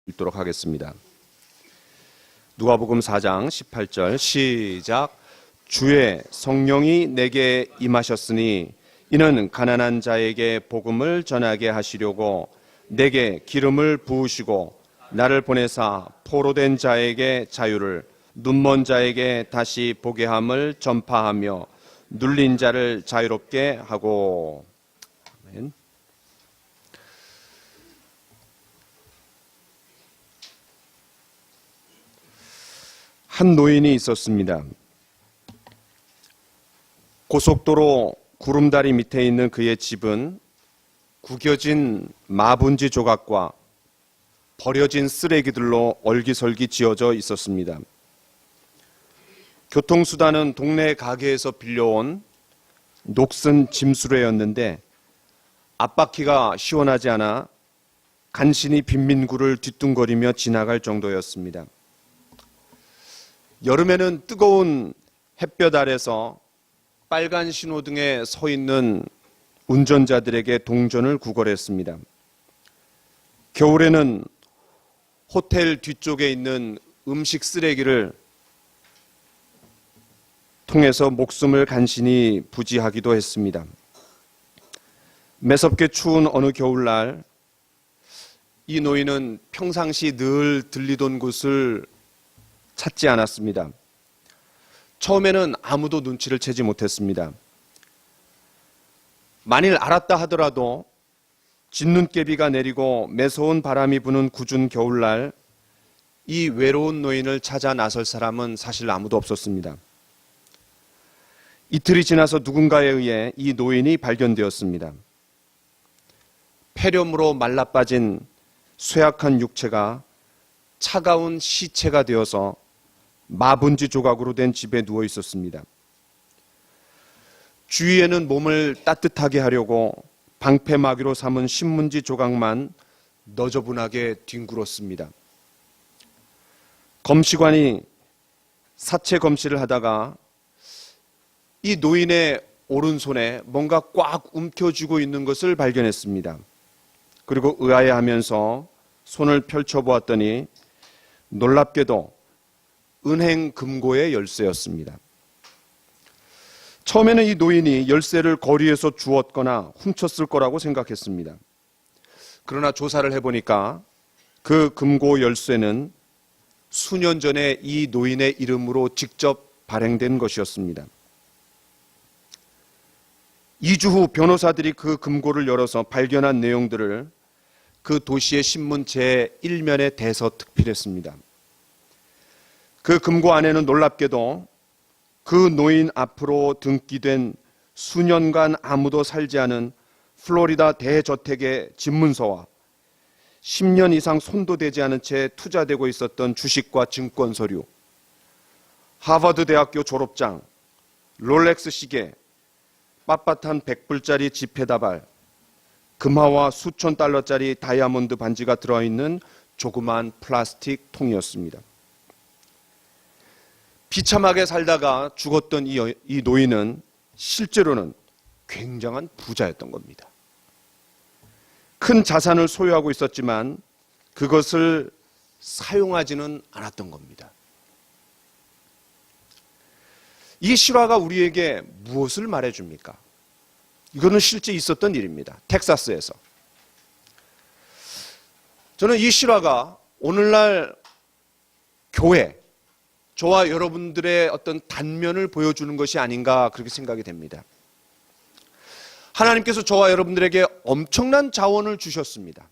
읽도록 하겠습니다. 누가복음 4장 18절 시작. 주의 성령이 내게 임하셨으니 이는 가난한 자에게 복음을 전하게 하시려고 내게 기름을 부으시고 나를 보내사 포로된 자에게 자유를, 눈먼 자에게 다시 보게 함을 전파하며 눌린 자를 자유롭게 하고. 아멘. 한 노인이 있었습니다. 고속도로 구름다리 밑에 있는 그의 집은 구겨진 마분지 조각과 버려진 쓰레기들로 얼기설기 지어져 있었습니다. 교통수단은 동네 가게에서 빌려온 녹슨 짐수레였는데 앞바퀴가 시원하지 않아 간신히 빈민구를 뒤뚱거리며 지나갈 정도였습니다. 여름에는 뜨거운 햇볕 아래서 빨간 신호등에 서 있는 운전자들에게 동전을 구걸했습니다. 겨울에는 호텔 뒤쪽에 있는 음식 쓰레기를 통해서 목숨을 간신히 부지하기도 했습니다. 매섭게 추운 어느 겨울날 이 노인은 평상시 늘 들리던 곳을 찾지 않았습니다. 처음에는 아무도 눈치를 채지 못했습니다. 만일 알았다 하더라도 진눈깨비가 내리고 매서운 바람이 부는 궂은 겨울날 이 외로운 노인을 찾아 나설 사람은 사실 아무도 없었습니다. 이틀이 지나서 누군가에 의해 이 노인이 발견되었습니다. 폐렴으로 말라빠진 쇠약한 육체가 차가운 시체가 되어서 마분지 조각으로 된 집에 누워 있었습니다. 주위에는 몸을 따뜻하게 하려고 방패막이로 삼은 신문지 조각만 너저분하게 뒹굴었습니다. 검시관이 사체 검시를 하다가 이 노인의 오른손에 뭔가 꽉 움켜쥐고 있는 것을 발견했습니다. 그리고 의아해하면서 손을 펼쳐보았더니 놀랍게도 은행 금고의 열쇠였습니다. 처음에는 이 노인이 열쇠를 거리에서 주웠거나 훔쳤을 거라고 생각했습니다. 그러나 조사를 해보니까 그 금고 열쇠는 수년 전에 이 노인의 이름으로 직접 발행된 것이었습니다. 2주 후 변호사들이 그 금고를 열어서 발견한 내용들을 그 도시의 신문 제1면에 대서특필했습니다. 그 금고 안에는 놀랍게도 그 노인 앞으로 등기된 수년간 아무도 살지 않은 플로리다 대저택의 집문서와 10년 이상 손도 대지 않은 채 투자되고 있었던 주식과 증권 서류, 하버드 대학교 졸업장, 롤렉스 시계, 빳빳한 100불짜리 지폐다발, 금화와 수천 달러짜리 다이아몬드 반지가 들어있는 조그만 플라스틱 통이었습니다. 비참하게 살다가 죽었던 이 노인은 실제로는 굉장한 부자였던 겁니다. 큰 자산을 소유하고 있었지만 그것을 사용하지는 않았던 겁니다. 이 실화가 우리에게 무엇을 말해줍니까? 이거는 실제 있었던 일입니다. 텍사스에서. 저는 이 실화가 오늘날 교회, 저와 여러분들의 어떤 단면을 보여주는 것이 아닌가 그렇게 생각이 됩니다. 하나님께서 저와 여러분들에게 엄청난 자원을 주셨습니다.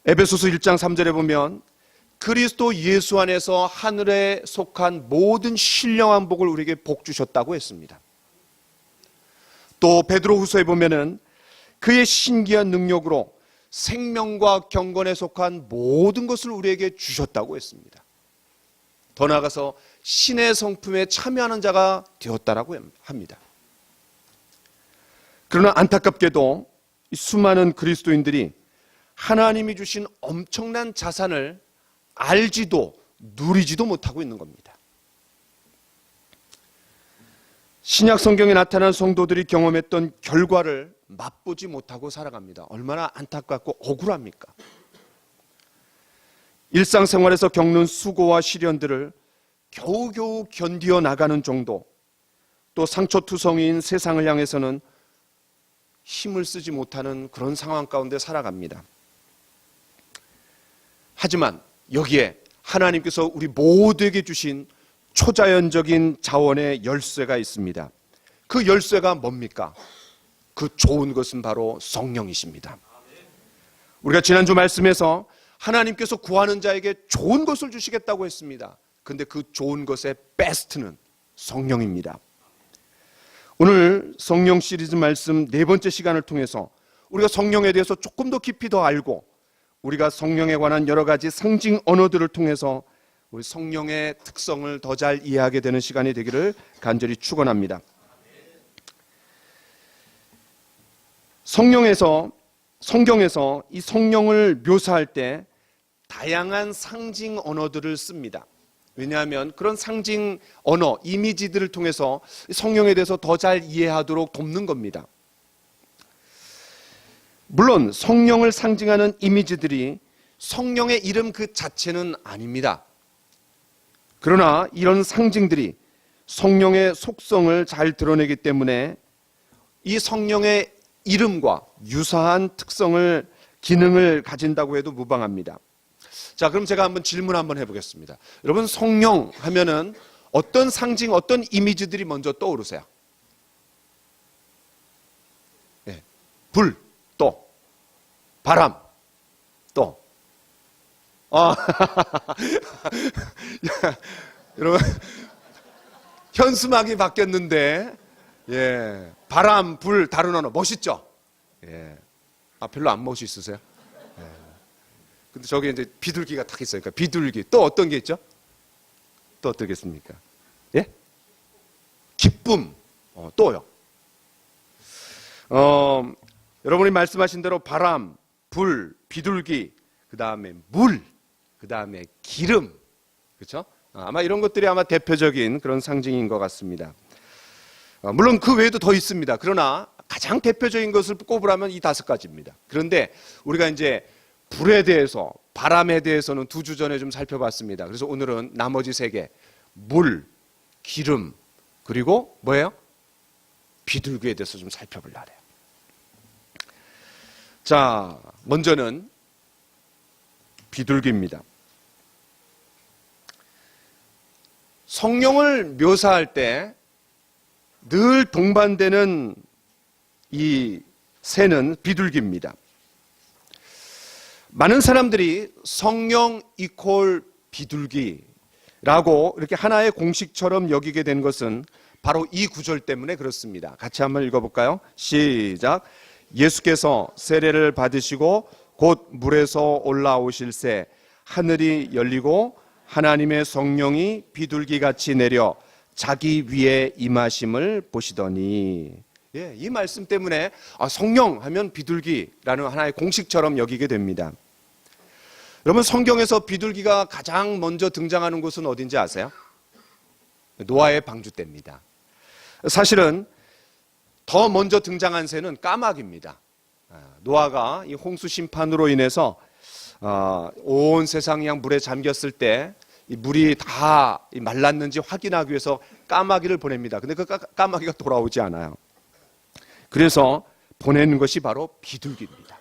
에베소서 1장 3절에 보면 그리스도 예수 안에서 하늘에 속한 모든 신령한 복을 우리에게 복 주셨다고 했습니다. 또 베드로후서에 보면은 그의 신기한 능력으로 생명과 경건에 속한 모든 것을 우리에게 주셨다고 했습니다. 더 나아가서 신의 성품에 참여하는 자가 되었다라고 합니다. 그러나 안타깝게도 수많은 그리스도인들이 하나님이 주신 엄청난 자산을 알지도 누리지도 못하고 있는 겁니다. 신약 성경에 나타난 성도들이 경험했던 결과를 맛보지 못하고 살아갑니다. 얼마나 안타깝고 억울합니까? 일상생활에서 겪는 수고와 시련들을 겨우겨우 견디어 나가는 정도, 또 상처투성이인 세상을 향해서는 힘을 쓰지 못하는 그런 상황 가운데 살아갑니다. 하지만 여기에 하나님께서 우리 모두에게 주신 초자연적인 자원의 열쇠가 있습니다. 그 열쇠가 뭡니까? 그 좋은 것은 바로 성령이십니다. 우리가 지난주 말씀에서 하나님께서 구하는 자에게 좋은 것을 주시겠다고 했습니다. 그런데 그 좋은 것의 베스트는 성령입니다. 오늘 성령 시리즈 말씀 네 번째 시간을 통해서 우리가 성령에 대해서 조금 더 깊이 더 알고, 우리가 성령에 관한 여러 가지 상징 언어들을 통해서 우리 성령의 특성을 더 잘 이해하게 되는 시간이 되기를 간절히 축원합니다. 성경에서 이 성령을 묘사할 때 다양한 상징 언어들을 씁니다. 왜냐하면 그런 상징 언어, 이미지들을 통해서 성령에 대해서 더 잘 이해하도록 돕는 겁니다. 물론 성령을 상징하는 이미지들이 성령의 이름 그 자체는 아닙니다. 그러나 이런 상징들이 성령의 속성을 잘 드러내기 때문에 이 성령의 이름과 유사한 특성을, 기능을 가진다고 해도 무방합니다. 자, 그럼 제가 한번 질문 한번 해보겠습니다. 여러분, 성령 하면은 어떤 상징, 어떤 이미지들이 먼저 떠오르세요? 네. 불, 또 바람, 또 여러분, 현수막이 바뀌었는데, 예, 바람, 불, 다른 언어 멋있죠? 예, 별로 안 멋있으세요? 예. 근데 저기 이제 비둘기가 딱 있어요. 그러니까 비둘기. 또 어떤 게 있죠? 또 어떻겠습니까? 예? 기쁨. 또요. 여러분이 말씀하신 대로 바람, 불, 비둘기, 그 다음에 물, 그 다음에 기름. 그렇죠? 아마 이런 것들이 아마 대표적인 그런 상징인 것 같습니다. 물론 그 외에도 더 있습니다. 그러나 가장 대표적인 것을 꼽으라면 이 5가지입니다. 그런데 우리가 이제 불에 대해서, 바람에 대해서는 2주 전에 좀 살펴봤습니다. 그래서 오늘은 나머지 3개, 물, 기름, 그리고 뭐예요? 비둘기에 대해서 좀 살펴보려고 해요. 자, 먼저는 비둘기입니다. 성령을 묘사할 때 늘 동반되는 이 새는 비둘기입니다. 많은 사람들이 성령 이퀄 비둘기라고 이렇게 하나의 공식처럼 여기게 된 것은 바로 이 구절 때문에 그렇습니다. 같이 한번 읽어볼까요? 시작. 예수께서 세례를 받으시고 곧 물에서 올라오실 새 하늘이 열리고 하나님의 성령이 비둘기같이 내려 자기 위에 임하심을 보시더니, 예, 이 말씀 때문에 성령 하면 비둘기라는 하나의 공식처럼 여기게 됩니다. 여러분, 성경에서 비둘기가 가장 먼저 등장하는 곳은 어딘지 아세요? 노아의 방주 때입니다. 사실은 더 먼저 등장한 새는 까마귀입니다. 노아가 이 홍수 심판으로 인해서 온 세상이 그냥 물에 잠겼을 때 이 물이 다 말랐는지 확인하기 위해서 까마귀를 보냅니다. 근데 그 까마귀가 돌아오지 않아요. 그래서 보내는 것이 바로 비둘기입니다.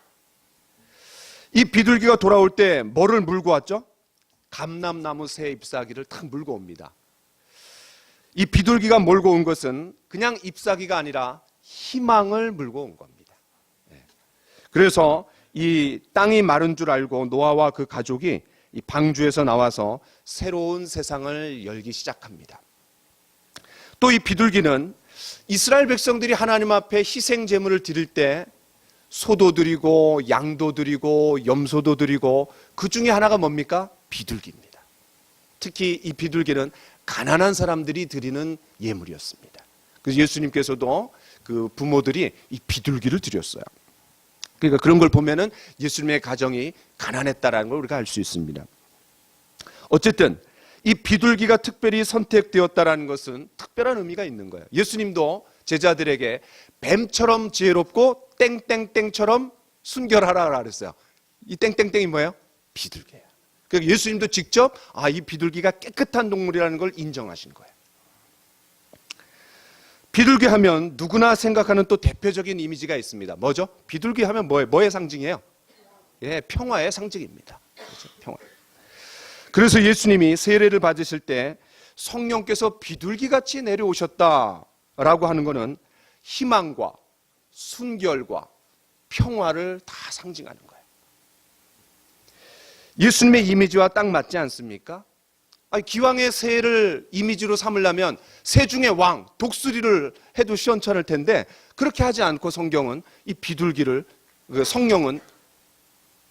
이 비둘기가 돌아올 때 뭐를 물고 왔죠? 감람나무 새 잎사귀를 탁 물고 옵니다. 이 비둘기가 몰고 온 것은 그냥 잎사귀가 아니라 희망을 물고 온 겁니다. 그래서 이 땅이 마른 줄 알고 노아와 그 가족이 이 방주에서 나와서 새로운 세상을 열기 시작합니다. 또 이 비둘기는 이스라엘 백성들이 하나님 앞에 희생 제물을 드릴 때 소도 드리고 양도 드리고 염소도 드리고 그 중에 하나가 뭡니까? 비둘기입니다. 특히 이 비둘기는 가난한 사람들이 드리는 예물이었습니다. 그래서 예수님께서도 그 부모들이 이 비둘기를 드렸어요. 그러니까 그런 걸 보면은 예수님의 가정이 가난했다라는 걸 우리가 알 수 있습니다. 어쨌든 이 비둘기가 특별히 선택되었다라는 것은 특별한 의미가 있는 거예요. 예수님도 제자들에게 뱀처럼 지혜롭고 땡땡땡처럼 순결하라 그랬어요. 이 땡땡땡이 뭐예요? 비둘기예요. 예수님도 직접 이 비둘기가 깨끗한 동물이라는 걸 인정하신 거예요. 비둘기 하면 누구나 생각하는 또 대표적인 이미지가 있습니다. 뭐죠? 비둘기 하면 뭐의 상징이에요? 예, 평화의 상징입니다. 그렇죠? 평화. 그래서 예수님이 세례를 받으실 때 성령께서 비둘기같이 내려오셨다라고 하는 것은 희망과 순결과 평화를 다 상징하는 거예요. 예수님의 이미지와 딱 맞지 않습니까? 기왕에 새를 이미지로 삼으려면 새 중의 왕, 독수리를 해도 시원찮을 텐데 그렇게 하지 않고 성경은 이 비둘기를,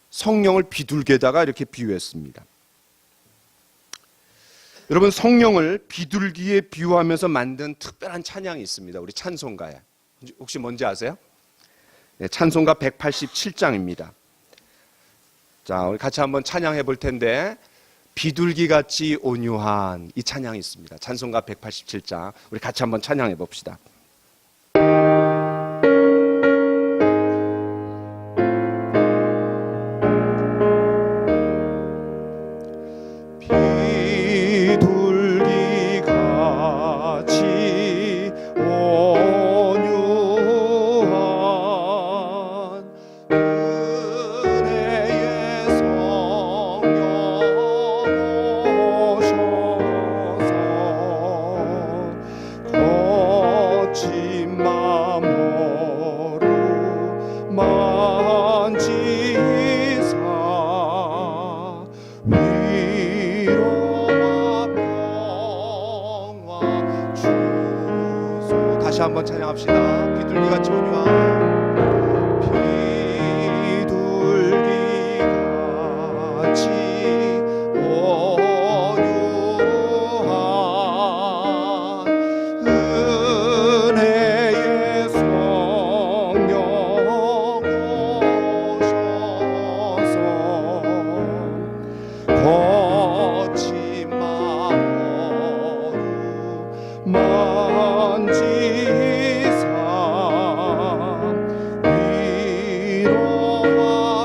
성령을 비둘기에다가 이렇게 비유했습니다. 여러분, 성령을 비둘기에 비유하면서 만든 특별한 찬양이 있습니다. 우리 찬송가에. 혹시 뭔지 아세요? 네, 찬송가 187장입니다. 자, 우리 같이 한번 찬양해 볼 텐데, 비둘기같이 온유한 이 찬양이 있습니다. 찬송가 187장. 우리 같이 한번 찬양해 봅시다. 다시 한번 찬양합시다. 비둘기같이 온유한 비둘기같이 온유한 은혜의 성령 오셔서 거친 마음으로 만지사 위로와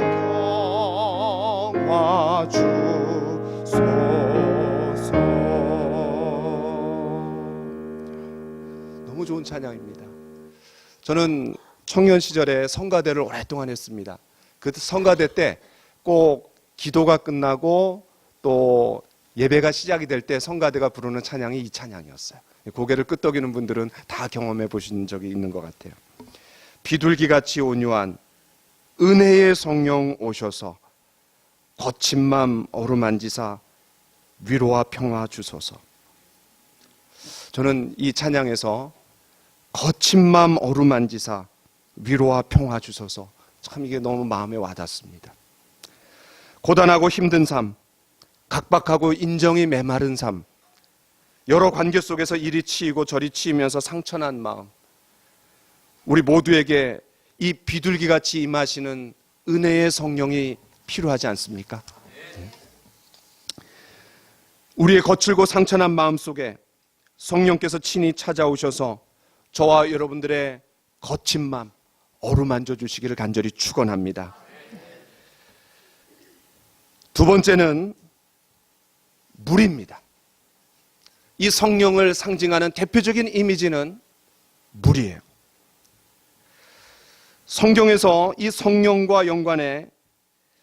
평화 주소서. 너무 좋은 찬양입니다. 저는 청년 시절에 성가대를 오랫동안 했습니다. 그 성가대 때 꼭 기도가 끝나고 또 예배가 시작이 될 때 성가대가 부르는 찬양이 이 찬양이었어요. 고개를 끄덕이는 분들은 다 경험해 보신 적이 있는 것 같아요. 비둘기같이 온유한 은혜의 성령 오셔서 거친 맘 어루만지사 위로와 평화 주소서. 저는 이 찬양에서 거친 맘 어루만지사 위로와 평화 주소서, 참 이게 너무 마음에 와닿습니다. 고단하고 힘든 삶, 각박하고 인정이 메마른 삶, 여러 관계 속에서 이리 치이고 저리 치이면서 상처난 마음, 우리 모두에게 이 비둘기같이 임하시는 은혜의 성령이 필요하지 않습니까? 우리의 거칠고 상처난 마음 속에 성령께서 친히 찾아오셔서 저와 여러분들의 거친 마음 어루만져 주시기를 간절히 축원합니다. 두 번째는 물입니다. 이 성령을 상징하는 대표적인 이미지는 물이에요. 성경에서 이 성령과 연관해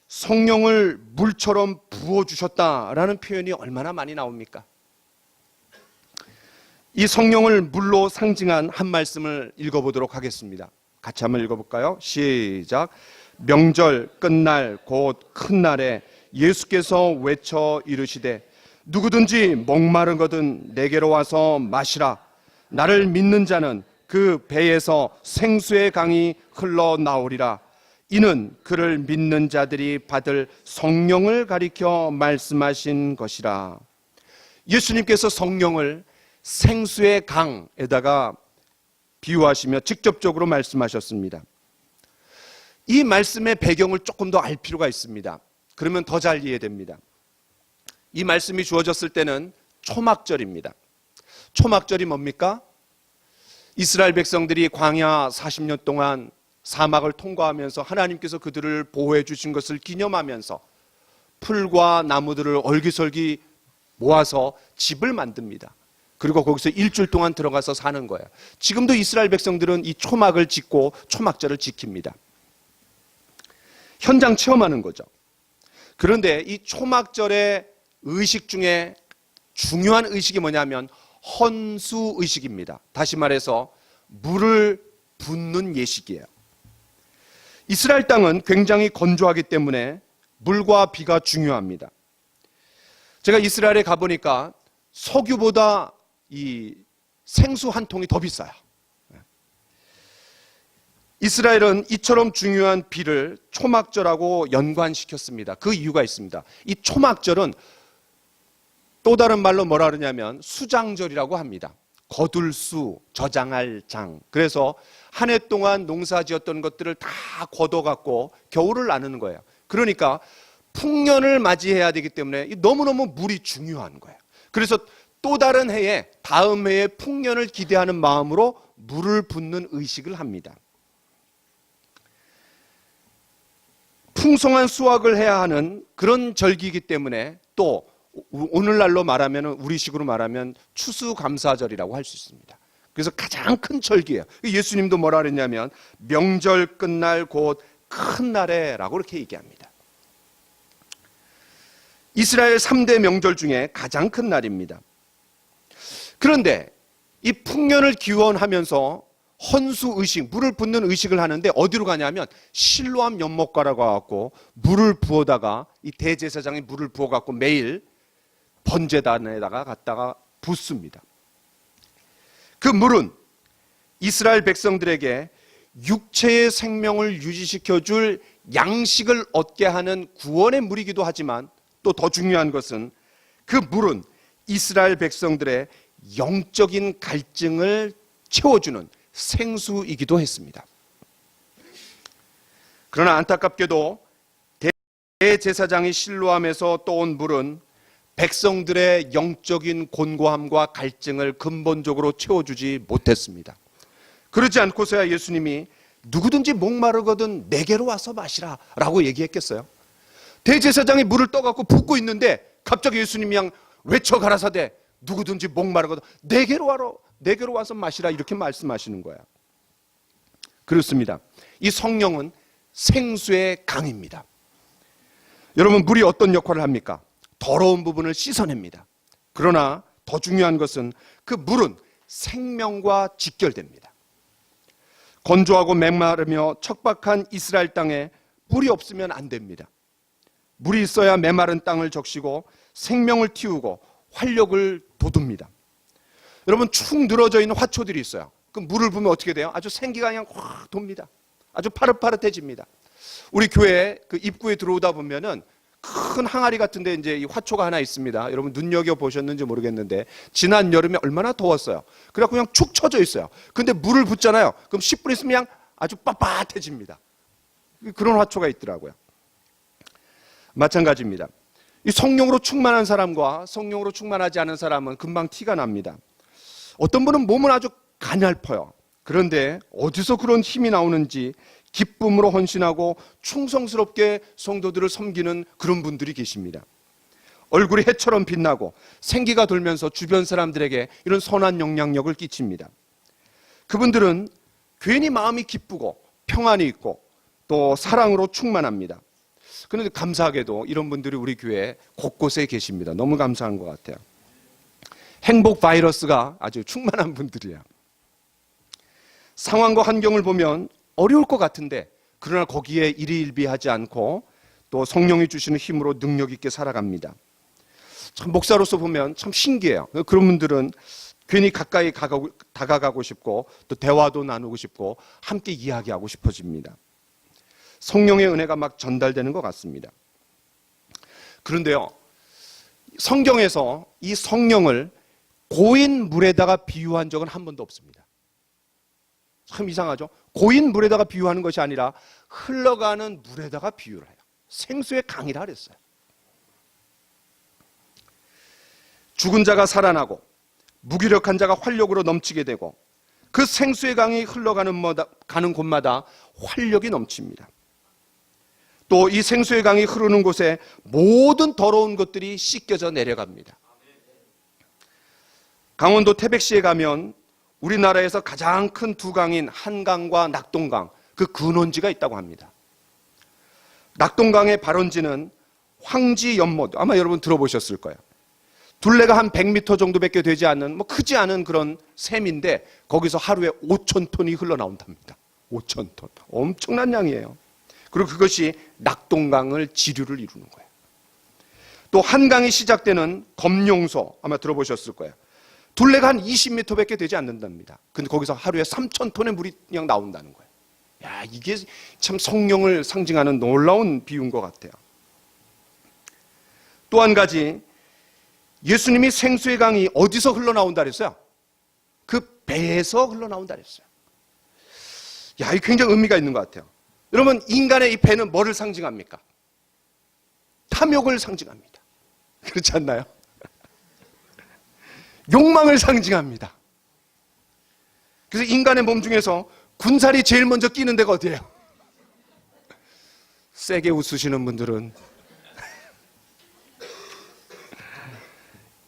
성령을 물처럼 부어주셨다라는 표현이 얼마나 많이 나옵니까? 이 성령을 물로 상징한 한 말씀을 읽어보도록 하겠습니다. 같이 한번 읽어볼까요? 시작. 명절 끝날 곧 큰 날에 예수께서 외쳐 이르시되 누구든지 목마르거든 내게로 와서 마시라. 나를 믿는 자는 그 배에서 생수의 강이 흘러나오리라. 이는 그를 믿는 자들이 받을 성령을 가리켜 말씀하신 것이라. 예수님께서 성령을 생수의 강에다가 비유하시며 직접적으로 말씀하셨습니다. 이 말씀의 배경을 조금 더 알 필요가 있습니다. 그러면 더 잘 이해됩니다. 이 말씀이 주어졌을 때는 초막절입니다. 초막절이 뭡니까? 이스라엘 백성들이 광야 40년 동안 사막을 통과하면서 하나님께서 그들을 보호해 주신 것을 기념하면서 풀과 나무들을 얼기설기 모아서 집을 만듭니다. 그리고 거기서 일주일 동안 들어가서 사는 거예요. 지금도 이스라엘 백성들은 이 초막을 짓고 초막절을 지킵니다. 현장 체험하는 거죠. 그런데 이 초막절의 의식 중에 중요한 의식이 뭐냐면 헌수 의식입니다. 다시 말해서 물을 붓는 예식이에요. 이스라엘 땅은 굉장히 건조하기 때문에 물과 비가 중요합니다. 제가 이스라엘에 가보니까 석유보다 이 생수 한 통이 더 비싸요. 이스라엘은 이처럼 중요한 비를 초막절하고 연관시켰습니다. 그 이유가 있습니다. 이 초막절은 또 다른 말로 뭐라 그러냐면 수장절이라고 합니다. 거둘 수, 저장할 장. 그래서 한 해 동안 농사 지었던 것들을 다 걷어갖고 겨울을 나누는 거예요. 그러니까 풍년을 맞이해야 되기 때문에 너무너무 물이 중요한 거예요. 그래서 또 다른 해에, 다음 해에 풍년을 기대하는 마음으로 물을 붓는 의식을 합니다. 풍성한 수확을 해야 하는 그런 절기이기 때문에 또 오늘날로 말하면, 우리식으로 말하면 추수감사절이라고 할 수 있습니다. 그래서 가장 큰 절기예요. 예수님도 뭐라 그랬냐면 명절 끝날 곧 큰 날에라고 이렇게 얘기합니다. 이스라엘 3대 명절 중에 가장 큰 날입니다. 그런데 이 풍년을 기원하면서 헌수의식, 물을 붓는 의식을 하는데 어디로 가냐면 실로암 연못가라고 하고 물을 부어다가 이 대제사장이 물을 부어갖고 매일 번제단에다가 갖다가 붓습니다. 그 물은 이스라엘 백성들에게 육체의 생명을 유지시켜줄 양식을 얻게 하는 구원의 물이기도 하지만 또 더 중요한 것은 그 물은 이스라엘 백성들의 영적인 갈증을 채워주는 생수이기도 했습니다. 그러나 안타깝게도 대제사장이 실로암에서 떠온 물은 백성들의 영적인 곤고함과 갈증을 근본적으로 채워주지 못했습니다. 그러지 않고서야 예수님이 누구든지 목마르거든 내게로 와서 마시라 라고 얘기했겠어요? 대제사장이 물을 떠갖고 붓고 있는데 갑자기 예수님이 그냥 외쳐 가라사대 누구든지 목마르거든 내게로 와서 마시라 이렇게 말씀하시는 거야. 그렇습니다. 이 성령은 생수의 강입니다. 여러분, 물이 어떤 역할을 합니까? 더러운 부분을 씻어냅니다. 그러나 더 중요한 것은 그 물은 생명과 직결됩니다. 건조하고 메마르며 척박한 이스라엘 땅에 물이 없으면 안 됩니다. 물이 있어야 메마른 땅을 적시고 생명을 틔우고 활력을 돋웁니다. 여러분, 축 늘어져 있는 화초들이 있어요. 그 물을 부으면 어떻게 돼요? 아주 생기가 그냥 확 돕니다. 아주 파릇파릇해집니다. 우리 교회 그 입구에 들어오다 보면은 큰 항아리 같은데 이제 이 화초가 하나 있습니다. 여러분 눈여겨 보셨는지 모르겠는데 지난 여름에 얼마나 더웠어요. 그래서 그냥 축 처져 있어요. 근데 물을 붓잖아요. 그럼 10분 있으면 그냥 아주 빳빳해집니다. 그런 화초가 있더라고요. 마찬가지입니다. 이 성령으로 충만한 사람과 성령으로 충만하지 않은 사람은 금방 티가 납니다. 어떤 분은 몸은 아주 가냘퍼요. 그런데 어디서 그런 힘이 나오는지 기쁨으로 헌신하고 충성스럽게 성도들을 섬기는 그런 분들이 계십니다. 얼굴이 해처럼 빛나고 생기가 돌면서 주변 사람들에게 이런 선한 영향력을 끼칩니다. 그분들은 괜히 마음이 기쁘고 평안이 있고 또 사랑으로 충만합니다. 그런데 감사하게도 이런 분들이 우리 교회 곳곳에 계십니다. 너무 감사한 것 같아요. 행복 바이러스가 아주 충만한 분들이야. 상황과 환경을 보면 어려울 것 같은데 그러나 거기에 일희일비하지 않고 또 성령이 주시는 힘으로 능력 있게 살아갑니다. 참 목사로서 보면 참 신기해요. 그런 분들은 괜히 가까이 다가가고 싶고 또 대화도 나누고 싶고 함께 이야기하고 싶어집니다. 성령의 은혜가 막 전달되는 것 같습니다. 그런데요, 성경에서 이 성령을 고인 물에다가 비유한 적은 한 번도 없습니다. 참 이상하죠? 고인 물에다가 비유하는 것이 아니라 흘러가는 물에다가 비유를 해요. 생수의 강이라 그랬어요. 죽은 자가 살아나고 무기력한 자가 활력으로 넘치게 되고 그 생수의 강이 흘러가는 가는 곳마다 활력이 넘칩니다. 또 이 생수의 강이 흐르는 곳에 모든 더러운 것들이 씻겨져 내려갑니다. 강원도 태백시에 가면 우리나라에서 가장 큰 두 강인 한강과 낙동강, 그 근원지가 있다고 합니다. 낙동강의 발원지는 황지연못, 아마 여러분 들어보셨을 거예요. 둘레가 한 100m 정도밖에 되지 않는, 크지 않은 그런 샘인데 거기서 하루에 5,000톤이 흘러나온답니다. 5,000톤. 엄청난 양이에요. 그리고 그것이 낙동강을 지류를 이루는 거예요. 또 한강이 시작되는 검룡소, 아마 들어보셨을 거예요. 둘레가 한 20m밖에 되지 않는답니다. 근데 거기서 하루에 3,000톤의 물이 그냥 나온다는 거예요. 야, 이게 참 성령을 상징하는 놀라운 비유인 것 같아요. 또 한 가지, 예수님이 생수의 강이 어디서 흘러나온다 그랬어요? 그 배에서 흘러나온다 그랬어요. 야, 이 굉장히 의미가 있는 것 같아요. 여러분, 인간의 이 배는 뭐를 상징합니까? 탐욕을 상징합니다. 그렇지 않나요? 욕망을 상징합니다. 그래서 인간의 몸 중에서 군살이 제일 먼저 끼는 데가 어디예요? 세게 웃으시는 분들은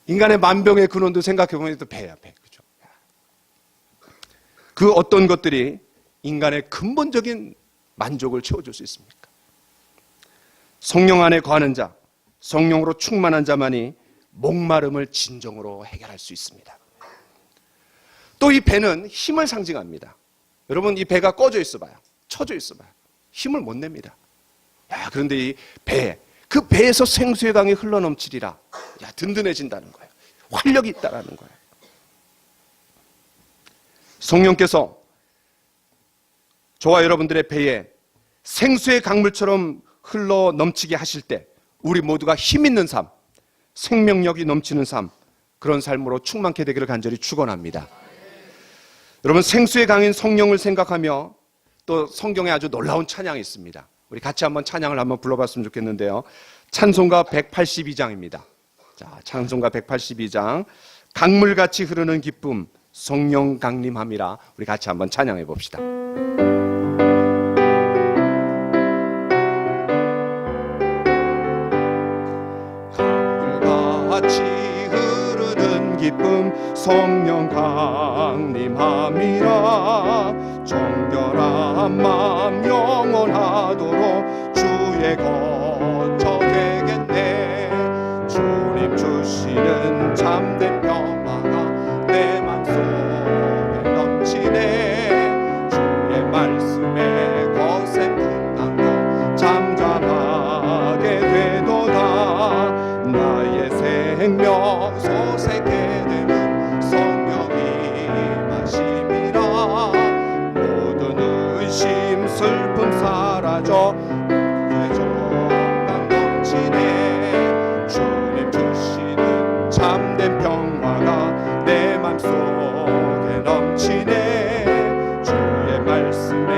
인간의 만병의 근원도 생각해보면 또 배야, 배. 그죠? 그 어떤 것들이 인간의 근본적인 만족을 채워줄 수 있습니까? 성령 안에 거하는 자, 성령으로 충만한 자만이 목마름을 진정으로 해결할 수 있습니다. 또 이 배는 힘을 상징합니다. 여러분, 이 배가 꺼져 있어봐요. 쳐져 있어봐요. 힘을 못 냅니다. 야, 그런데 이 배, 그 배에서 생수의 강이 흘러넘치리라. 야, 든든해진다는 거예요. 활력이 있다라는 거예요. 성령께서 저와 여러분들의 배에 생수의 강물처럼 흘러넘치게 하실 때 우리 모두가 힘 있는 삶, 생명력이 넘치는 삶, 그런 삶으로 충만케 되기를 간절히 축원합니다. 여러분, 생수의 강인 성령을 생각하며 또 성경에 아주 놀라운 찬양이 있습니다. 우리 같이 한번 찬양을 한번 불러봤으면 좋겠는데요. 찬송가 182장입니다. 자, 찬송가 182장, 강물같이 흐르는 기쁨, 성령 강림함이라. 우리 같이 한번 찬양해 봅시다. 강물같이 흐르는 기쁨, 성령 강림함이라. 정결한 마음 영원하도록 주의 거처 되겠네. 주님 주시는 참된 평화가 내 맘속에 넘치네. 주의 말씀에 거센 분당도 잠잠하게 되도다. 나의 생명 소생케 되는 성령이 마심이라. 모든 의심 슬픔 사라져 주의 정감 넘치네. 주님 주시는 참된 평화가 내 맘속에 넘치네. 주의 말씀에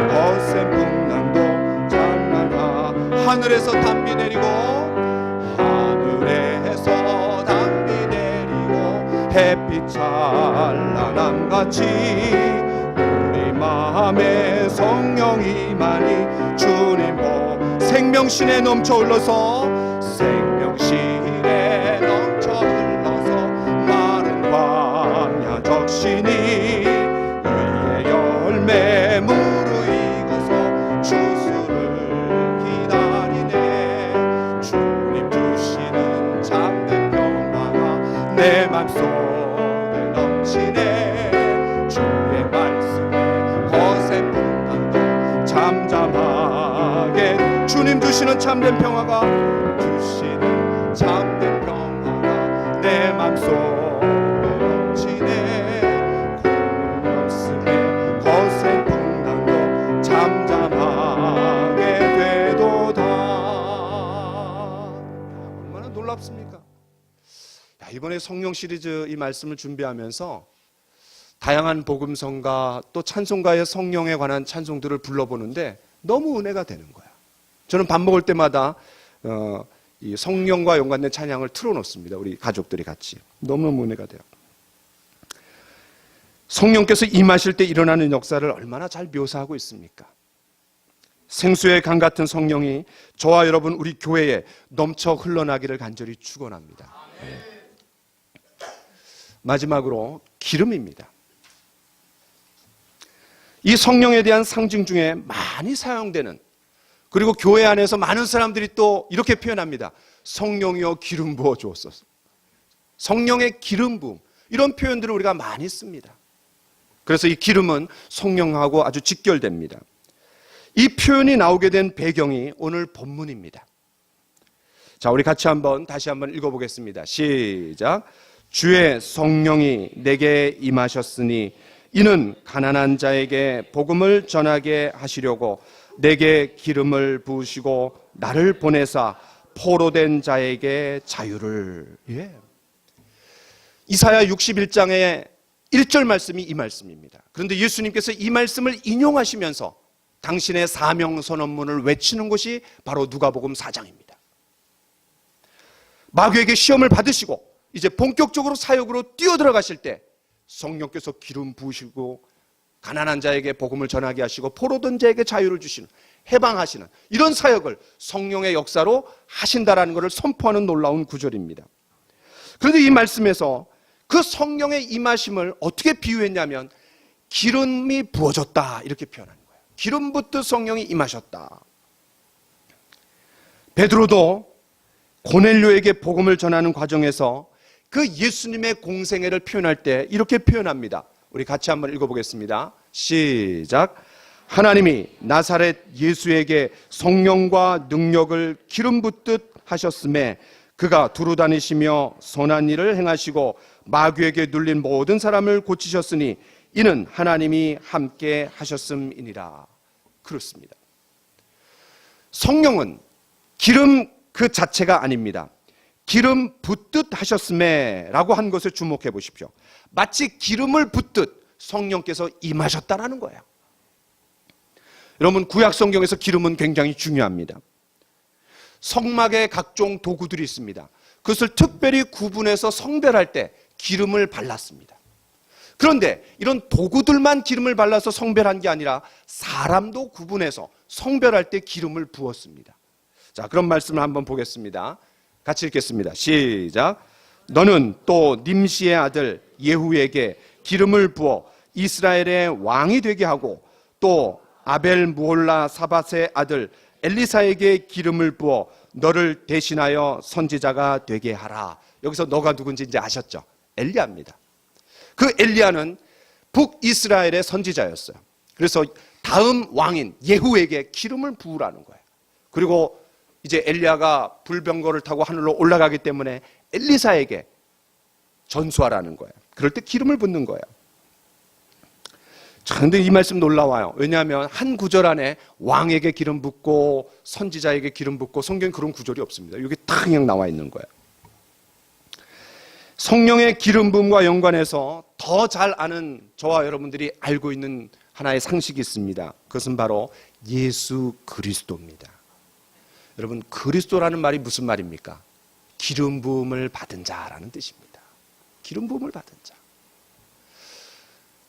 거센 풍랑도 찬란하. 하늘에서 담비 내리고, 하늘에서 담비 내리고, 햇빛 찬란함같이 우리 마음에 성령이 많이 주님 보. 생명신에 넘쳐 흘러서, 생명신에 넘쳐 흘러서 마른 광야 적시니 의의 열매 무르익어서 주수를 기다리네. 주님 주시는 참된 평화가 내 맘속에 넘치네. 주의 말씀에 거센 풍랑도 잠잠하게. 주님 주시는 참된 평화가, 주시는 참된 평화가 내 맘속에 넘치네. 그 말씀에 거센 풍랑도 잠잠하게 되도다. 얼마나 놀랍습니까? 이번에 성령 시리즈 이 말씀을 준비하면서 다양한 복음성가 또 찬송가의 성령에 관한 찬송들을 불러보는데 너무 은혜가 되는 거야. 저는 밥 먹을 때마다 이 성령과 연관된 찬양을 틀어놓습니다. 우리 가족들이 같이. 너무너무 은혜가 돼요. 성령께서 임하실 때 일어나는 역사를 얼마나 잘 묘사하고 있습니까? 생수의 강 같은 성령이 저와 여러분 우리 교회에 넘쳐 흘러나기를 간절히 축원합니다. 마지막으로 기름입니다. 이 성령에 대한 상징 중에 많이 사용되는, 그리고 교회 안에서 많은 사람들이 또 이렇게 표현합니다. 성령이여 기름 부어 주옵소서. 성령의 기름 부음, 이런 표현들을 우리가 많이 씁니다. 그래서 이 기름은 성령하고 아주 직결됩니다. 이 표현이 나오게 된 배경이 오늘 본문입니다. 자, 우리 같이 다시 한번 읽어보겠습니다. 시작. 주의 성령이 내게 임하셨으니 이는 가난한 자에게 복음을 전하게 하시려고 내게 기름을 부으시고 나를 보내사 포로된 자에게 자유를. 이사야 61장의 1절 말씀이 이 말씀입니다. 그런데 예수님께서 이 말씀을 인용하시면서 당신의 사명 선언문을 외치는 것이 바로 누가복음 4장입니다. 마귀에게 시험을 받으시고 이제 본격적으로 사역으로 뛰어들어가실 때 성령께서 기름 부으시고 가난한 자에게 복음을 전하게 하시고 포로된 자에게 자유를 주시는, 해방하시는 이런 사역을 성령의 역사로 하신다라는 것을 선포하는 놀라운 구절입니다. 그런데 이 말씀에서 그 성령의 임하심을 어떻게 비유했냐면 기름이 부어졌다 이렇게 표현하는 거예요. 기름 붓듯 성령이 임하셨다. 베드로도 고넬료에게 복음을 전하는 과정에서 그 예수님의 공생애를 표현할 때 이렇게 표현합니다. 우리 같이 한번 읽어보겠습니다. 시작. 하나님이 나사렛 예수에게 성령과 능력을 기름 붓듯 하셨음에 그가 두루 다니시며 선한 일을 행하시고 마귀에게 눌린 모든 사람을 고치셨으니 이는 하나님이 함께 하셨음이니라. 그렇습니다. 성령은 기름 그 자체가 아닙니다. 기름 붓듯 하셨음에 라고 한 것에 주목해 보십시오. 마치 기름을 붓듯 성령께서 임하셨다라는 거예요. 여러분, 구약 성경에서 기름은 굉장히 중요합니다. 성막에 각종 도구들이 있습니다. 그것을 특별히 구분해서 성별할 때 기름을 발랐습니다. 그런데 이런 도구들만 기름을 발라서 성별한 게 아니라 사람도 구분해서 성별할 때 기름을 부었습니다. 자, 그런 말씀을 한번 보겠습니다. 같이 읽겠습니다. 시작. 너는 또 님시의 아들 예후에게 기름을 부어 이스라엘의 왕이 되게 하고 또 아벨 무홀라 사밧의 아들 엘리사에게 기름을 부어 너를 대신하여 선지자가 되게 하라. 여기서 너가 누군지 이제 아셨죠? 엘리야입니다. 그 엘리야는 북이스라엘의 선지자였어요. 그래서 다음 왕인 예후에게 기름을 부으라는 거예요. 그리고 이제 엘리야가 불병거를 타고 하늘로 올라가기 때문에 엘리사에게 전수하라는 거예요. 그럴 때 기름을 붓는 거예요. 그런데 이 말씀 놀라워요. 왜냐하면 한 구절 안에 왕에게 기름 붓고 선지자에게 기름 붓고 성경에 그런 구절이 없습니다. 이게 딱 그냥 나와 있는 거예요. 성령의 기름 부음과 연관해서 더 잘 아는 저와 여러분들이 알고 있는 하나의 상식이 있습니다. 그것은 바로 예수 그리스도입니다. 여러분, 그리스도라는 말이 무슨 말입니까? 기름 부음을 받은 자라는 뜻입니다. 기름 부음을 받은 자.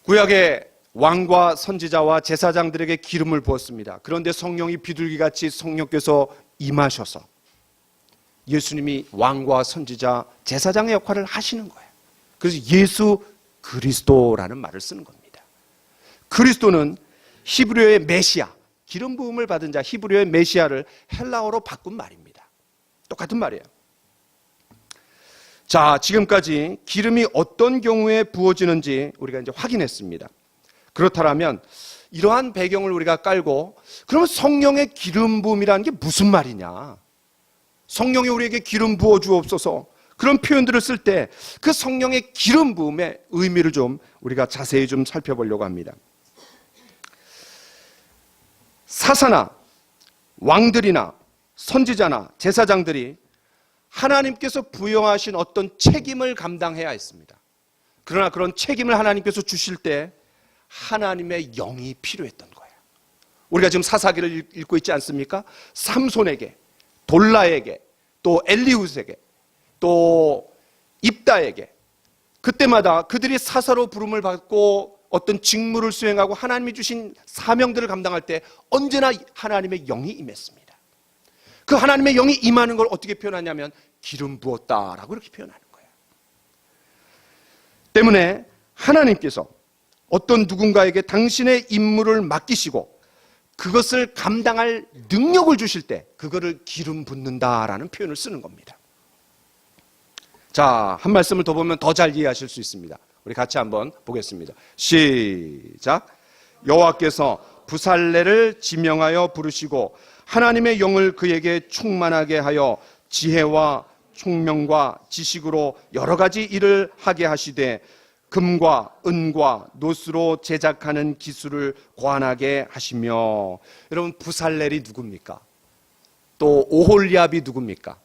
구약의 왕과 선지자와 제사장들에게 기름을 부었습니다. 그런데 성령이 비둘기같이 성령께서 임하셔서 예수님이 왕과 선지자, 제사장의 역할을 하시는 거예요. 그래서 예수 그리스도라는 말을 쓰는 겁니다. 그리스도는 히브리어의 메시아, 기름 부음을 받은 자, 히브리어의 메시아를 헬라어로 바꾼 말입니다. 똑같은 말이에요. 자, 지금까지 기름이 어떤 경우에 부어지는지 우리가 이제 확인했습니다. 그렇다면 이러한 배경을 우리가 깔고 그러면 성령의 기름 부음이라는 게 무슨 말이냐? 성령이 우리에게 기름 부어 주옵소서. 그런 표현들을 쓸 때 그 성령의 기름 부음의 의미를 좀 우리가 자세히 좀 살펴보려고 합니다. 사사나 왕들이나 선지자나 제사장들이 하나님께서 부여하신 어떤 책임을 감당해야 했습니다. 그러나 그런 책임을 하나님께서 주실 때 하나님의 영이 필요했던 거예요. 우리가 지금 사사기를 읽고 있지 않습니까? 삼손에게, 돌라에게, 또 엘리훗에게, 또 입다에게 그때마다 그들이 사사로 부름을 받고 어떤 직무를 수행하고 하나님이 주신 사명들을 감당할 때 언제나 하나님의 영이 임했습니다. 그 하나님의 영이 임하는 걸 어떻게 표현하냐면 기름 부었다라고 이렇게 표현하는 거예요. 때문에 하나님께서 어떤 누군가에게 당신의 임무를 맡기시고 그것을 감당할 능력을 주실 때 그거를 기름 붓는다라는 표현을 쓰는 겁니다. 자, 한 말씀을 더 보면 더 잘 이해하실 수 있습니다. 우리 같이 한번 보겠습니다. 시작. 여호와께서 부살레를 지명하여 부르시고 하나님의 영을 그에게 충만하게 하여 지혜와 총명과 지식으로 여러 가지 일을 하게 하시되 금과 은과 노스로 제작하는 기술을 관하게 하시며. 여러분, 부살렐이 누굽니까? 또 오홀리압이 누굽니까?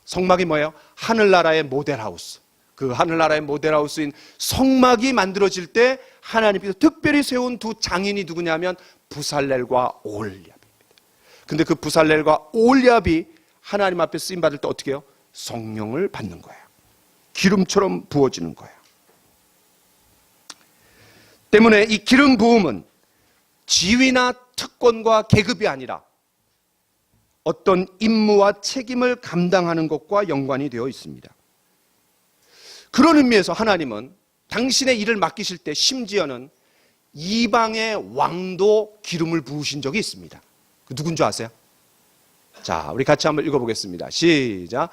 성막이 뭐예요? 하늘나라의 모델하우스. 그 하늘나라의 모델하우스인 성막이 만들어질 때 하나님께서 특별히 세운 두 장인이 누구냐면 부살렐과 오홀리압입니다. 근데 그 부살렐과 오홀리압이 하나님 앞에 쓰임 받을 때 어떻게 해요? 성령을 받는 거예요. 기름처럼 부어지는 거예요. 때문에 이 기름 부음은 지위나 특권과 계급이 아니라 어떤 임무와 책임을 감당하는 것과 연관이 되어 있습니다. 그런 의미에서 하나님은 당신의 일을 맡기실 때 심지어는 이방의 왕도 기름을 부으신 적이 있습니다. 그 누군 줄 아세요? 자, 우리 같이 한번 읽어보겠습니다. 시작.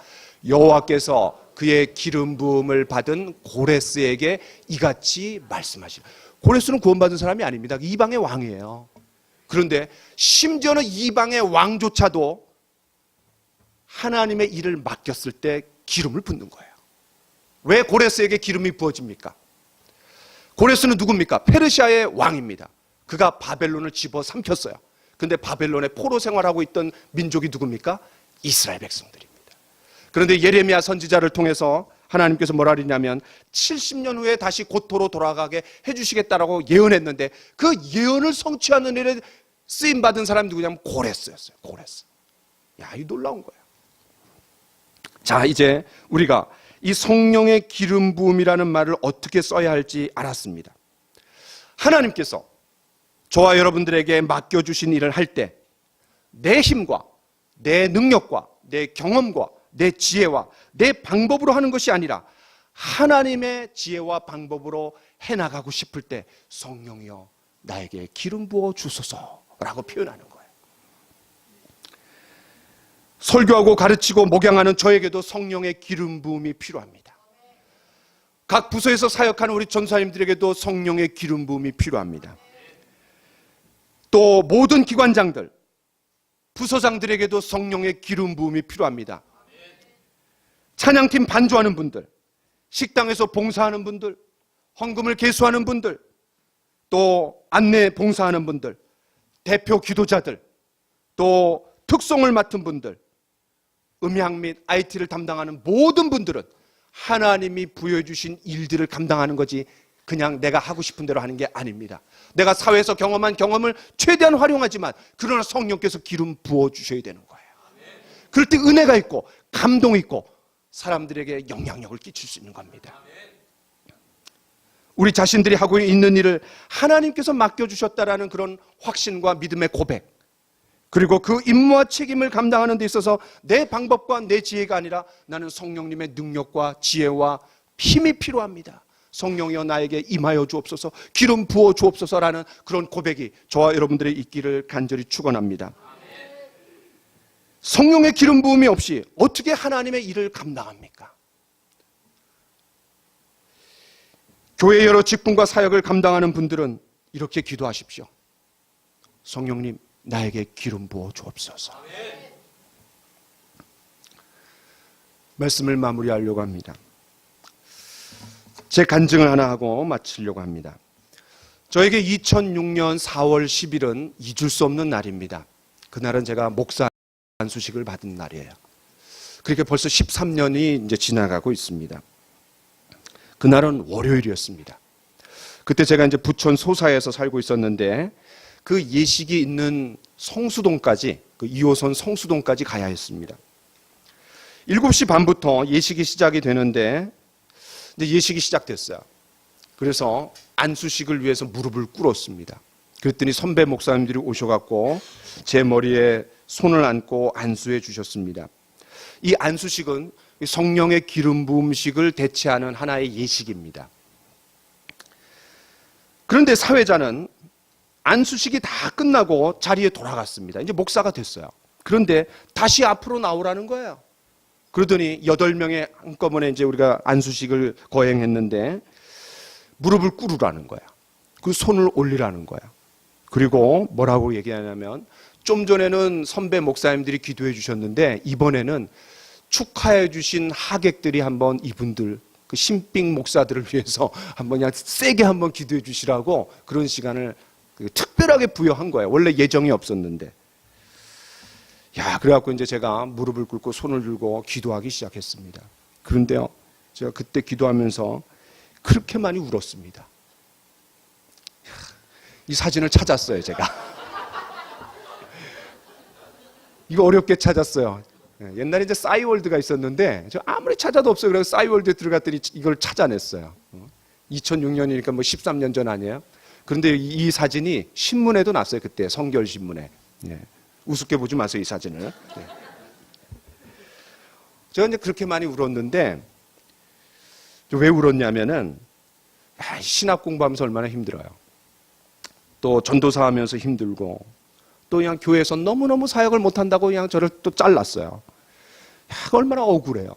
여호와께서 그의 기름 부음을 받은 고레스에게 이같이 말씀하시라. 고레스는 구원받은 사람이 아닙니다. 이방의 왕이에요. 그런데 심지어는 이방의 왕조차도 하나님의 일을 맡겼을 때 기름을 붓는 거예요. 왜 고레스에게 기름이 부어집니까? 고레스는 누굽니까? 페르시아의 왕입니다. 그가 바벨론을 집어삼켰어요. 근데 바벨론에 포로 생활하고 있던 민족이 누굽니까? 이스라엘 백성들입니다. 그런데 예레미야 선지자를 통해서 하나님께서 뭐라 그러냐면 70년 후에 다시 고토로 돌아가게 해주시겠다라고 예언했는데 그 예언을 성취하는 일에 쓰임받은 사람이 누구냐면 고레스였어요. 고레스. 야, 이 놀라운 거예요. 자, 이제 우리가 이 성령의 기름 부음이라는 말을 어떻게 써야 할지 알았습니다. 하나님께서 저와 여러분들에게 맡겨주신 일을 할 때 내 힘과 내 능력과 내 경험과 내 지혜와 내 방법으로 하는 것이 아니라 하나님의 지혜와 방법으로 해나가고 싶을 때 성령이여 나에게 기름 부어 주소서라고 표현하는 거예요. 설교하고 가르치고 목양하는 저에게도 성령의 기름 부음이 필요합니다. 각 부서에서 사역하는 우리 전사님들에게도 성령의 기름 부음이 필요합니다. 또 모든 기관장들, 부서장들에게도 성령의 기름 부음이 필요합니다. 찬양팀 반주하는 분들, 식당에서 봉사하는 분들, 헌금을 계수하는 분들, 또 안내 봉사하는 분들, 대표 기도자들, 또 특송을 맡은 분들, 음향 및 IT를 담당하는 모든 분들은 하나님이 부여해 주신 일들을 감당하는 거지 그냥 내가 하고 싶은 대로 하는 게 아닙니다. 내가 사회에서 경험한 경험을 최대한 활용하지만 그러나 성령께서 기름 부어주셔야 되는 거예요. 그럴 때 은혜가 있고 감동이 있고 사람들에게 영향력을 끼칠 수 있는 겁니다. 우리 자신들이 하고 있는 일을 하나님께서 맡겨주셨다라는 그런 확신과 믿음의 고백, 그리고 그 임무와 책임을 감당하는 데 있어서 내 방법과 내 지혜가 아니라 나는 성령님의 능력과 지혜와 힘이 필요합니다. 성령이여 나에게 임하여 주옵소서, 기름 부어 주옵소서라는 그런 고백이 저와 여러분들의 있기를 간절히 축원합니다. 성령의 기름 부음이 없이 어떻게 하나님의 일을 감당합니까? 교회 여러 직분과 사역을 감당하는 분들은 이렇게 기도하십시오. 성령님 나에게 기름 부어 주옵소서. 말씀을 마무리하려고 합니다. 제 간증을 하나 하고 마치려고 합니다. 저에게 2006년 4월 10일은 잊을 수 없는 날입니다. 그날은 제가 목사 안수식을 받은 날이에요. 그렇게 벌써 13년이 이제 지나가고 있습니다. 그날은 월요일이었습니다. 그때 제가 이제 부천 소사에서 살고 있었는데 그 예식이 있는 성수동까지, 그 2호선 성수동까지 가야 했습니다. 7시 반부터 예식이 시작이 되는데 이제 예식이 시작됐어요. 그래서 안수식을 위해서 무릎을 꿇었습니다. 그랬더니 선배 목사님들이 오셔갖고 제 머리에 손을 얹고 안수해 주셨습니다. 이 안수식은 성령의 기름 부음식을 대체하는 하나의 예식입니다. 그런데 사회자는 안수식이 다 끝나고 자리에 돌아갔습니다. 이제 목사가 됐어요. 그런데 다시 앞으로 나오라는 거예요. 그러더니 8명의 한꺼번에 이제 우리가 안수식을 거행했는데 무릎을 꿇으라는 거야. 그 손을 올리라는 거야. 그리고 뭐라고 얘기하냐면 좀 전에는 선배 목사님들이 기도해 주셨는데 이번에는 축하해 주신 하객들이 한번 이분들 그 신빙 목사들을 위해서 한번 그냥 세게 한번 기도해 주시라고 그런 시간을 특별하게 부여한 거예요. 원래 예정이 없었는데. 야, 그래갖고 이제 제가 무릎을 꿇고 손을 들고 기도하기 시작했습니다. 그런데요, 제가 그때 기도하면서 그렇게 많이 울었습니다. 이 사진을 찾았어요, 제가. 이거 어렵게 찾았어요. 옛날에 이제 싸이월드가 있었는데, 저 아무리 찾아도 없어요. 그래서 싸이월드에 들어갔더니 이걸 찾아냈어요. 2006년이니까 뭐 13년 전 아니에요? 그런데 이 사진이 신문에도 났어요, 그때. 성결신문에. 예. 우습게 보지 마세요, 이 사진을. 예. 제가 이제 그렇게 많이 울었는데, 왜 울었냐면은, 신학 공부하면서 얼마나 힘들어요. 또 전도사 하면서 힘들고, 또 그냥 교회에서 너무너무 사역을 못한다고 그냥 저를 또 잘랐어요. 얼마나 억울해요.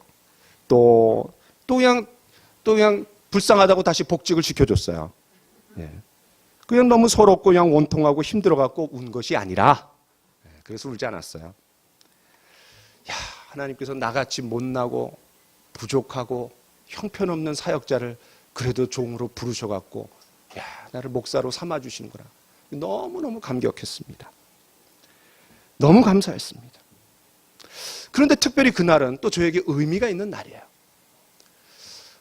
또 그냥 불쌍하다고 다시 복직을 시켜줬어요. 예. 그냥 너무 서럽고 그냥 원통하고 힘들어갖고 운 것이 아니라, 그래서 울지 않았어요. 야, 하나님께서 나같이 못나고 부족하고 형편없는 사역자를 그래도 종으로 부르셔갖고, 야, 나를 목사로 삼아주시는구나. 너무너무 감격했습니다. 너무 감사했습니다. 그런데 특별히 그날은 또 저에게 의미가 있는 날이에요.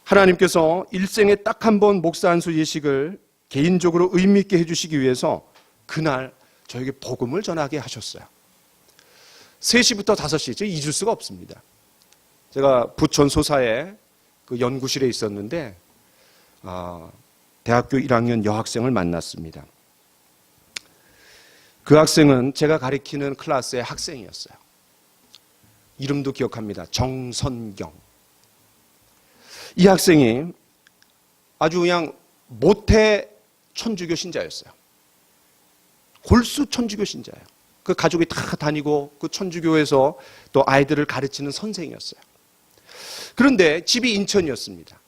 하나님께서 일생에 딱 한 번 목사 안수 예식을 개인적으로 의미 있게 해주시기 위해서 그날 저에게 복음을 전하게 하셨어요. 3시부터 5시, 제가 잊을 수가 없습니다. 제가 부천 소사에 그 연구실에 있었는데 대학교 1학년 여학생을 만났습니다. 그 학생은 제가 가르치는 클래스의 학생이었어요. 이름도 기억합니다. 정선경. 이 학생이 아주 그냥 모태 천주교 신자였어요. 골수 천주교 신자예요. 그 가족이 다 다니고 그 천주교에서 또 아이들을 가르치는 선생이었어요. 그런데 집이 인천이었습니다.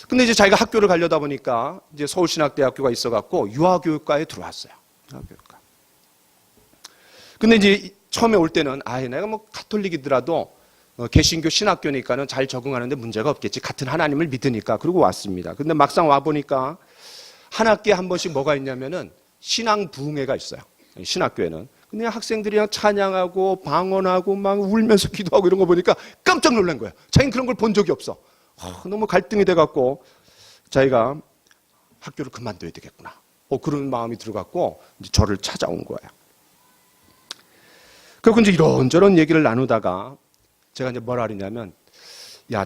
근데 이제 자기가 학교를 가려다 보니까 이제 서울신학대학교가 있어갖고 유아교육과에 들어왔어요. 유아교육과. 근데 이제 처음에 올 때는 내가 뭐 가톨릭이더라도 개신교 신학교니까는 잘 적응하는데 문제가 없겠지. 같은 하나님을 믿으니까. 그러고 왔습니다. 근데 막상 와 보니까 한 학기에 한 번씩 뭐가 있냐면은 신앙 부흥회가 있어요. 신학교에는. 근데 학생들이 그냥 찬양하고 방언하고 막 울면서 기도하고 이런 거 보니까 깜짝 놀란 거예요. 자기는 그런 걸 본 적이 없어. 너무 갈등이 돼갖고 자기가 학교를 그만둬야 되겠구나. 그런 마음이 들어갖고 이제 저를 찾아온 거예요. 그리고 이제 이런저런 얘기를 나누다가 제가 이제 뭐라 그러냐면, 야,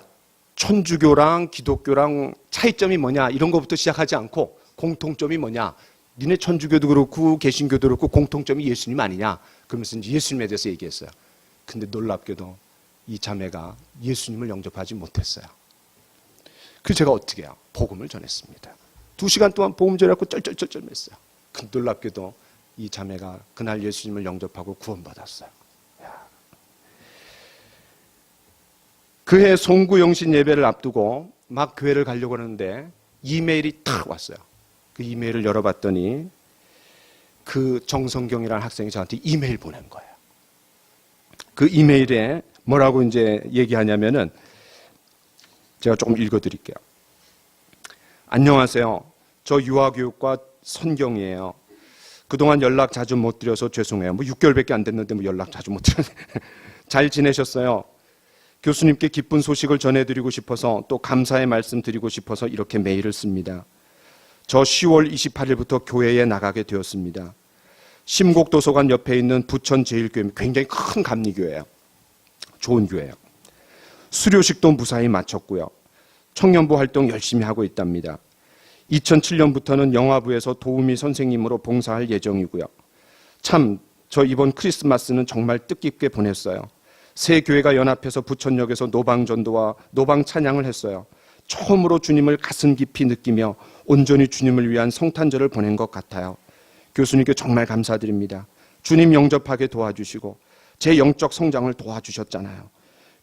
천주교랑 기독교랑 차이점이 뭐냐 이런 것부터 시작하지 않고 공통점이 뭐냐. 니네 천주교도 그렇고 개신교도 그렇고 공통점이 예수님 아니냐. 그러면서 이제 예수님에 대해서 얘기했어요. 근데 놀랍게도 이 자매가 예수님을 영접하지 못했어요. 그래서 제가 어떻게 해요? 복음을 전했습니다. 2시간 동안 복음 전해갖고 쩔쩔쩔쩔 맸어요. 놀랍게도 이 자매가 그날 예수님을 영접하고 구원받았어요. 그해 송구영신 예배를 앞두고 막 교회를 가려고 하는데 이메일이 탁 왔어요. 그 이메일을 열어봤더니 그 정성경이라는 학생이 저한테 이메일 보낸 거예요. 그 이메일에 뭐라고 이제 얘기하냐면은 제가 조금 읽어드릴게요. 안녕하세요. 저 유아교육과 선경이에요. 그동안 연락 자주 못 드려서 죄송해요. 뭐 6개월밖에 안 됐는데 뭐 연락 자주 못 드렸네. 잘 지내셨어요? 교수님께 기쁜 소식을 전해드리고 싶어서 또 감사의 말씀 드리고 싶어서 이렇게 메일을 씁니다. 저 10월 28일부터 교회에 나가게 되었습니다. 심곡도서관 옆에 있는 부천제일교회, 굉장히 큰 감리교회예요. 좋은 교회예요. 수료식도 무사히 마쳤고요. 청년부 활동 열심히 하고 있답니다. 2007년부터는 영화부에서 도우미 선생님으로 봉사할 예정이고요. 참, 저 이번 크리스마스는 정말 뜻깊게 보냈어요. 새 교회가 연합해서 부천역에서 노방전도와 노방 찬양을 했어요. 처음으로 주님을 가슴 깊이 느끼며 온전히 주님을 위한 성탄절을 보낸 것 같아요. 교수님께 정말 감사드립니다. 주님 영접하게 도와주시고 제 영적 성장을 도와주셨잖아요.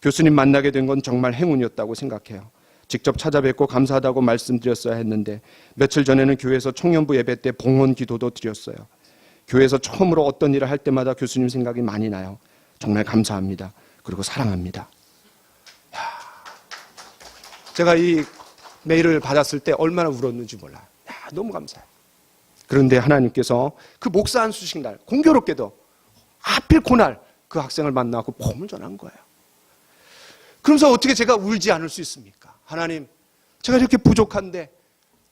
교수님 만나게 된 건 정말 행운이었다고 생각해요. 직접 찾아뵙고 감사하다고 말씀드렸어야 했는데 며칠 전에는 교회에서 청년부 예배 때 봉헌 기도도 드렸어요. 교회에서 처음으로 어떤 일을 할 때마다 교수님 생각이 많이 나요. 정말 감사합니다. 그리고 사랑합니다. 제가 이 메일을 받았을 때 얼마나 울었는지 몰라요. 너무 감사해요. 그런데 하나님께서 그 목사 안수식 날 공교롭게도 하필 그날 그 학생을 만나고 복음을 전한 거예요. 그러면서 어떻게 제가 울지 않을 수 있습니까? 하나님, 제가 이렇게 부족한데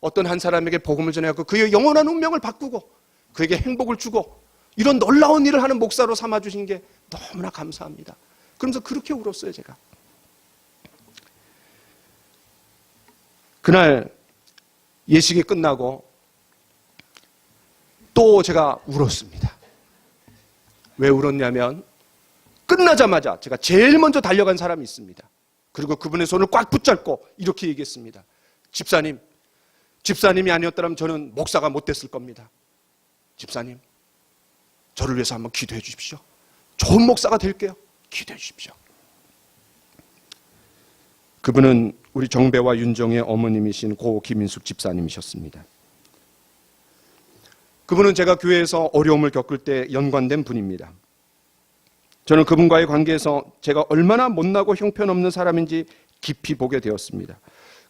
어떤 한 사람에게 복음을 전해갖고 그의 영원한 운명을 바꾸고 그에게 행복을 주고 이런 놀라운 일을 하는 목사로 삼아주신 게 너무나 감사합니다. 그러면서 그렇게 울었어요, 제가. 그날 예식이 끝나고 또 제가 울었습니다. 왜 울었냐면 끝나자마자 제가 제일 먼저 달려간 사람이 있습니다. 그리고 그분의 손을 꽉 붙잡고 이렇게 얘기했습니다. 집사님이 아니었다면 저는 목사가 못 됐을 겁니다. 집사님, 저를 위해서 한번 기도해 주십시오. 좋은 목사가 될게요. 기도해 주십시오. 그분은 우리 정배와 윤정의 어머님이신 고 김인숙 집사님이셨습니다. 그분은 제가 교회에서 어려움을 겪을 때 연관된 분입니다. 저는 그분과의 관계에서 제가 얼마나 못나고 형편없는 사람인지 깊이 보게 되었습니다.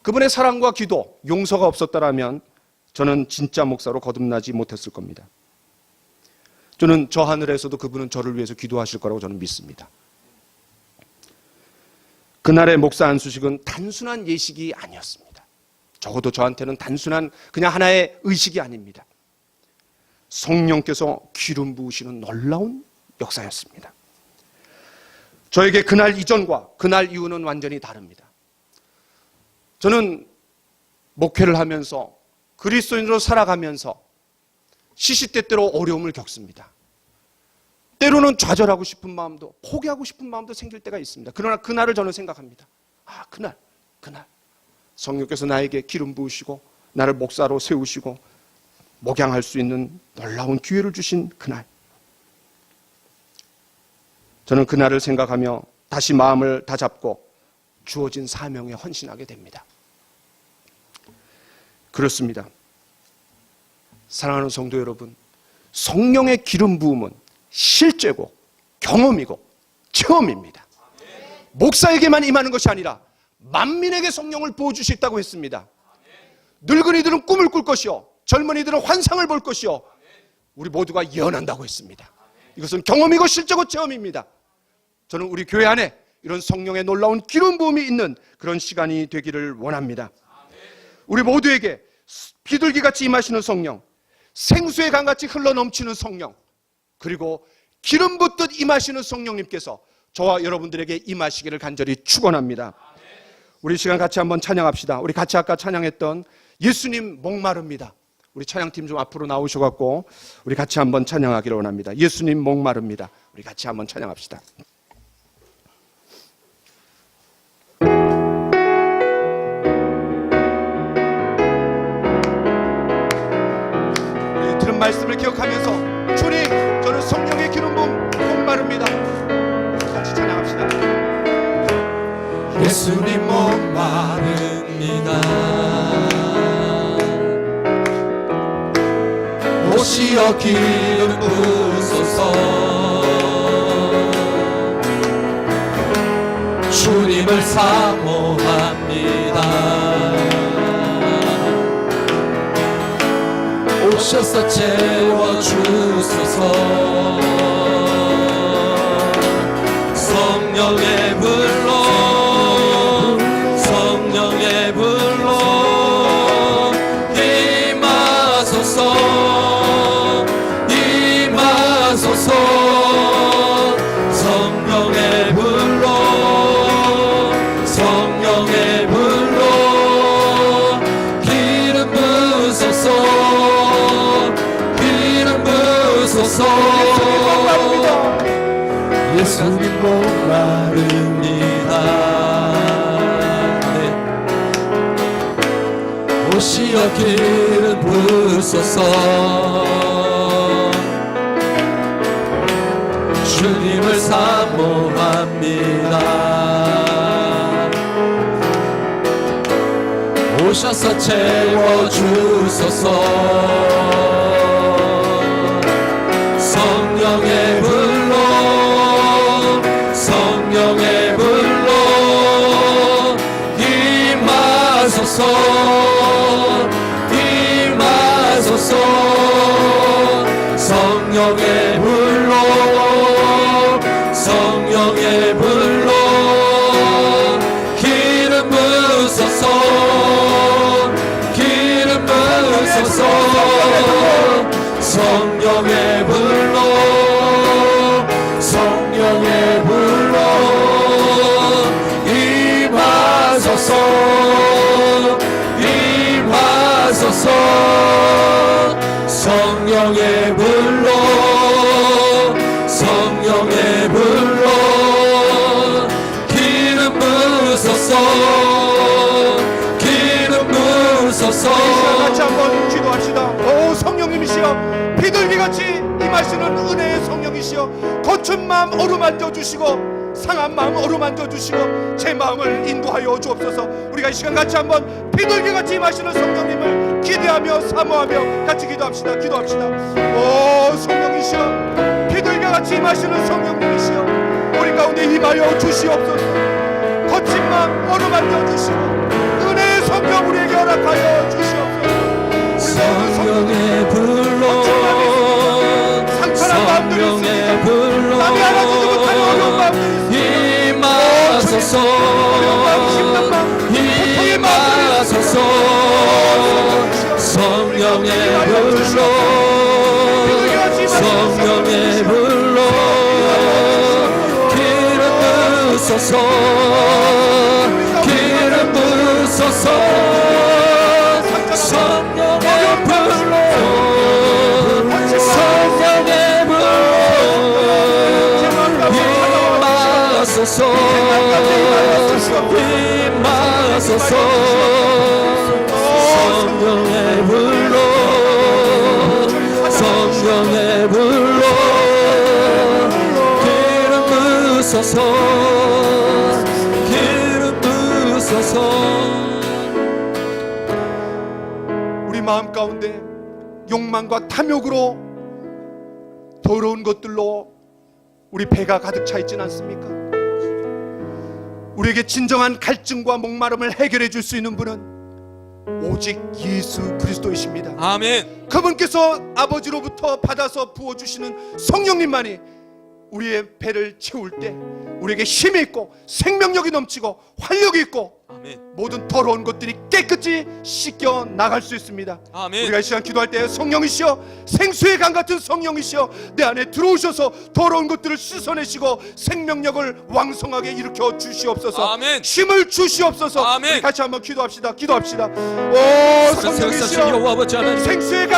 그분의 사랑과 기도, 용서가 없었다면 저는 진짜 목사로 거듭나지 못했을 겁니다. 저는 저 하늘에서도 그분은 저를 위해서 기도하실 거라고 저는 믿습니다. 그날의 목사 안수식은 단순한 예식이 아니었습니다. 적어도 저한테는 단순한 그냥 하나의 의식이 아닙니다. 성령께서 기름 부으시는 놀라운 역사였습니다. 저에게 그날 이전과 그날 이후는 완전히 다릅니다. 저는 목회를 하면서 그리스도인으로 살아가면서 시시때때로 어려움을 겪습니다. 때로는 좌절하고 싶은 마음도 포기하고 싶은 마음도 생길 때가 있습니다. 그러나 그날을 저는 생각합니다. 그날 성령께서 나에게 기름 부으시고 나를 목사로 세우시고 목양할 수 있는 놀라운 기회를 주신 그날, 저는 그날을 생각하며 다시 마음을 다잡고 주어진 사명에 헌신하게 됩니다. 그렇습니다. 사랑하는 성도 여러분, 성령의 기름 부음은 실제고 경험이고 체험입니다. 목사에게만 임하는 것이 아니라 만민에게 성령을 부어주시겠다고 했습니다. 늙은이들은 꿈을 꿀 것이요 젊은이들은 환상을 볼 것이요 우리 모두가 예언한다고 했습니다. 이것은 경험이고 실제고 체험입니다. 저는 우리 교회 안에 이런 성령의 놀라운 기름 부음이 있는 그런 시간이 되기를 원합니다. 우리 모두에게 비둘기같이 임하시는 성령, 생수의 강같이 흘러넘치는 성령, 그리고 기름 붓듯 임하시는 성령님께서 저와 여러분들에게 임하시기를 간절히 축원합니다. 우리 시간 같이 한번 찬양합시다. 우리 같이 아까 찬양했던 예수님 목마릅니다. 우리 찬양팀 좀 앞으로 나오셔갖고 우리 같이 한번 찬양하기를 원합니다. 예수님 목마릅니다. 우리 같이 한번 찬양합시다. 우리 들은 말씀을 기억하면서 주님, 저는 성령의 기름 부음 목마릅니다. 같이 찬양합시다. 예수님 목마릅니다. 오시어 기름 부으소서. 주님을 사모합니다. 오셔서 채워주소서. 성령의 불로 성령의 불로 임하소서. 임하소서. 성령의 불로 성령의 불로 기름 부으소서. 임하소서. 예수님 목마릅니다. 네. 오시어 기름 부으소서. 주님을 사모합니다. 오셔서 채워주소서. 성령의 불로, 성령의 불로 임하소서. 임하소서. 성령의 불로, 성령의 불로 기름 부으소서. 기름 부으소서. 성령의 불로, 성령의 불로 임하소서. 임하소서. 성령의 불로, 성령의 불로 기름 부으소서. 기름 부으소서. 같이 한번 기도합시다. 오 성령님이시여, 비둘기같이 임하시는 은혜의 성령이시여, 거친 마음 어루만져 주시고 상한 마음 어루만져 주시고 제 마음을 인도하여 주옵소서. 우리가 이 시간 같이 한번 비둘기같이 임하시는 성령님을 기대하며 사모하며 같이 기도합시다. 기도합시다. 오 성령이시여, 비둘기같이 임하시는 성령님이시여, 우리 가운데 임하여 주시옵소서. 거친 마음 어루만져 주시고 은혜의 성령 우리에게 허락하여 주시옵소서. 성령의 불로, 성령의 불로 남이 알아주지 못하는 어려운 마음들이 임하소서. 임하소서. 성령의 불로, 성령의 불로 기름 부으소서. 기름 부으소서. 성령의 불로, 성령의 불로 임하소서. 임하소서. 성령의 불로, 성령의 불로 기름 부으소서. 기름 부으소서. 우리 마음 가운데 욕망과 탐욕으로 더러운 것들로 우리 배가 가득 차 있지는 않습니까? 우리에게 진정한 갈증과 목마름을 해결해 줄 수 있는 분은 오직 예수 그리스도이십니다. 아멘. 그분께서 아버지로부터 받아서 부어주시는 성령님만이 우리의 배를 채울 때 우리에게 힘이 있고 생명력이 넘치고 활력이 있고 아멘. 모든 더러운 것들이 깨끗이 씻겨 나갈 수 있습니다. 아멘. 우리가 이 시간 기도할 때 성령이시여, 생수의 강 같은 성령이시여, 내 안에 들어오셔서 더러운 것들을 씻어내시고 생명력을 왕성하게 일으켜 주시옵소서. 아멘. 힘을 주시옵소서. 아멘. 우리 같이 한번 기도합시다. 기도합시다. 오 성령이시여, 여호와 아버지 하나님, 생수의 강